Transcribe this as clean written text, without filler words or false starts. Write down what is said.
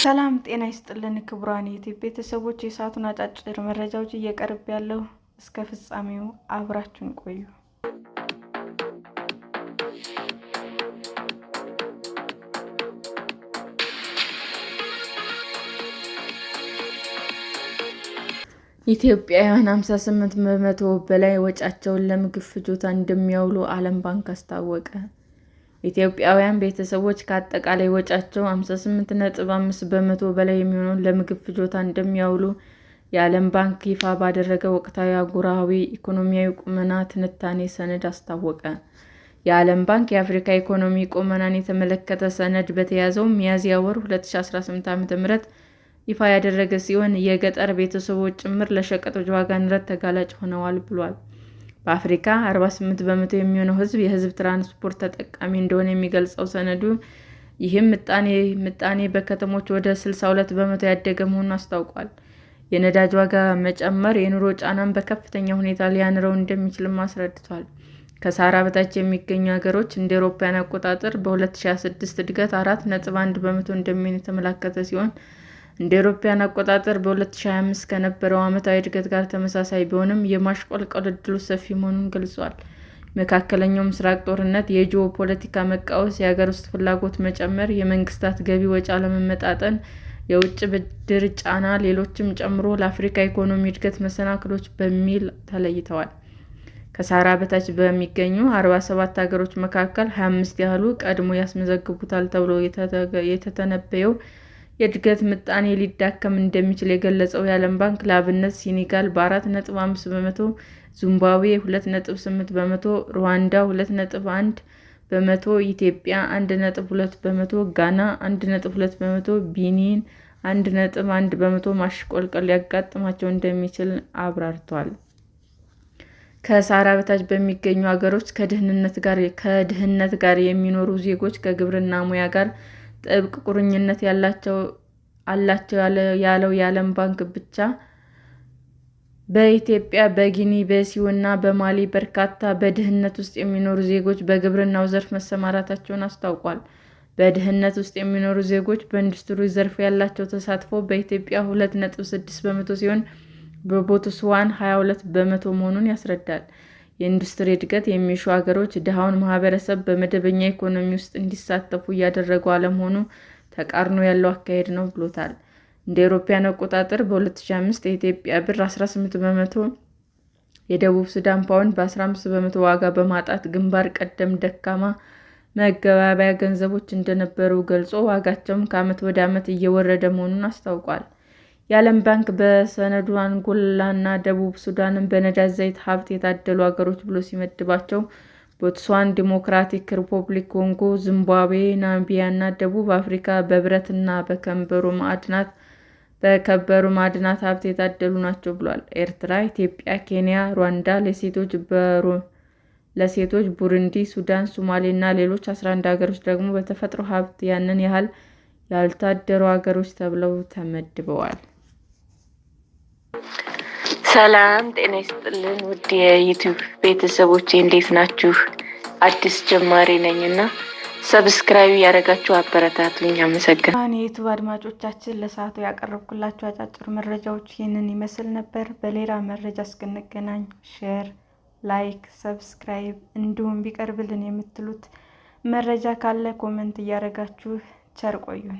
ሰላም ጤና ይስጥልን ክቡራን የዩቲዩብ ቤተሰቦች፣ የሰዓቱን አጫጭር መረጃዎች እየቀርብ ያለው እስከ ፍጻሜው አብራችሁን ቆዩ። ኢትዮጵያውያን 58 በመቶ በላይ ወጪያቸውን ለምግብ ፍጆታ እንደሚያውሉ ዓለም ባንክ አስታወቀ። ኢትዮጵያውያን ቤተሰቦች ከአጠቃላይ ወጪያቸው 58.5 በመቶ በላይ የሚሆነውን ለምግብ ፍጆታ እንደሚያውሉ የዓለም ባንክ ይፋ ባደረገው ወቅታዊ አህጉራዊ ኢኮኖሚያዊ ቁመና ትንታኔ ሰነድ አስታወቀ። የዓለም ባንክ የአፍሪካ ኢኮኖሚ ቁመናን የተመለከተ ሰነድ በተያዘው ሚያዝያ ወር 2018 ዓ.ም ይፋ ያደረገ ሲሆን የገጠር ቤተሰቦች ጭምር ለሸቀጦች ዋጋ ንረት ተጋላጭ ሆነዋል ብሏል። በአፍሪካ 48 በመቶ የሚሆነው ሕዝብ የሕዝብ ትራንስፖርት ተጠቃሚ እንደሆነ የሚገልጸው ሰነዱ ይህም ምጣኔ በከተሞች ወደ 62 በመቶ ያደገ መሆኑን አስታውቋል። የነዳጅ ዋጋ መጨመር የኑሮ ጫናን በከፍተኛ ሁኔታ ሊያንረው እንደሚችልም አስረድቷል። ከሰሃራ በታች የሚገኙ ሀገሮች እንደ አውሮፓውያን አቆጣጠር በ2026 እድገት 4.1 በመቶ እንደሚሆን የተመላከተ ሲሆን እንደ አውሮፓውያን አቆጣጠር በ2025 ከነበረው ዓመታዊ እድገት ጋር ተመሳሳይ ቢሆንም የማሽቆልቆል ዕድሉ ሰፊ መሆኑን ገልጿል። የመካከለኛው ምስራቅ ጦርነት፣ የጂኦፖለቲካ መቃወስ፣ የሀገር ውስጥ ፍላጎት መጨመር፣ የመንግስታት ገቢ ወጪ አለመመጣጠን፣ የውጭ ብድር ጫና ሌሎችም ጨምሮ ለአፍሪካ ኢኮኖሚ እድገት መሰናክሎች በሚል ተለይተዋል። ከሰሃራ በታች በሚገኙ 47 ሀገሮች መካከል 25 ያህሉ ቀድሞ ያስመዘግቡታል ተብሎ የተተነበየው የእድገት ምጣኔ ሊዳከም እንደሚችል የገለጸው የዓለም ባንክ ለአብነት ሴኔጋል በ4.5 በመቶ፣ ዚምባብዌ 2.8 በመቶ፣ ሩዋንዳ 2.1 በመቶ፣ ኢትዮጵያ 1.2 በመቶ፣ ጋና 1.2 በመቶ፣ ቤኒን 1.1 በመቶ ማሽቆልቆል ሊያጋጥማቸው እንደሚችል አብራርቷል። ከሰሃራ በታች በሚገኙ ሀገሮች ከድህነት ጋር የሚኖሩ ዜጎች ከግብርና ሙያ ጋር ጥብቅ ቁርኝነት አላቸው ያለው የዓለም ባንክ ብቻ በኢትዮጵያ፣ በጊኒ፣ በሲው እና በማሊ በርካታ በድህነት ውስጥ የሚኖሩ ዜጎች በግብርናው ዘርፍ መሰማራታቸውን አስታውቋል። በድህነት ውስጥ የሚኖሩ ዜጎች በኢንዱስትሪ ዘርፍ ያላቸው ተሳትፎ በኢትዮጵያ 2.6 በመቶ ሲሆን በቦትስዋና 22 በመቶ መሆኑን ያስረዳል። የኢንዱስትሪ እድገት የሚሹ ሀገሮች ድሃውን ማህበረሰብ በመደበኛ ኢኮኖሚ ውስጥ እንዲሳተፉ እያደረጉ አለመሆኑ ተቃርኖ ያለው አካሄድ ነው ብሎታል። እንደ አውሮፓውያን አቆጣጠር በ2005 የኢትዮጵያ ብር 18 በመቶ፣ የደቡብ ሱዳን ፓውንድ በ15 በመቶ ዋጋ በማጣት ግንባር ቀደም ደካማ መገበያያ ገንዘቦች እንደነበሩ ገልጾ ዋጋቸውም ከዓመት ወደ ዓመት እየወረደ መሆኑን አስታውቋል። የዓለም ባንክ በሰነዱ አንጎላና ደቡብ ሱዳንን በነዳጅ ዘይት ሀብት የታደሉ ሀገሮች ብሎ ሲመድባቸው ቦትስዋና፣ ዲሞክራቲክ ሪፐብሊክ ኮንጎ፣ ዚምባብዌ፣ ናሚቢያ እና ደቡብ አፍሪካ በብረትና በከበሩ ማዕድናት ሀብት የታደሉ ናቸው ብሏል። ኤርትራ፣ ኢትዮጵያ፣ ኬንያ፣ ሩዋንዳ ለሴቶች፣ ቡሩንዲ፣ ሱዳን፣ ሶማሌ እና ሌሎች 11 ሀገሮች ደግሞ በተፈጥሮ ሀብት ያንን ያህል ያልታደሉ ሀገሮች ተብለው ተመድበዋል። ሰላም ጤና ይስጥልን ውድ የዩቲዩብ ቤተሰቦቼ እንዴት ናችሁ? አዲስ ጀማሪ ነኝና ሰብስክራይብ ያደረጋችሁ አበረታቱኝ። አመሰግናለሁ። የዩቲዩብ አድማጮቻችን ለሰዓቱ ያቀረብኩላችሁ አጫጭር መረጃዎች ይህንን ይመስል ነበር። በሌላ መረጃ እስክንገናኝ ሼር፣ ላይክ፣ ሰብስክራይብ እንዲሁም ቢቀርብልን የምትሉት መረጃ ካለ ኮሜንት እያደረጋችሁ ቸር ቆዩን።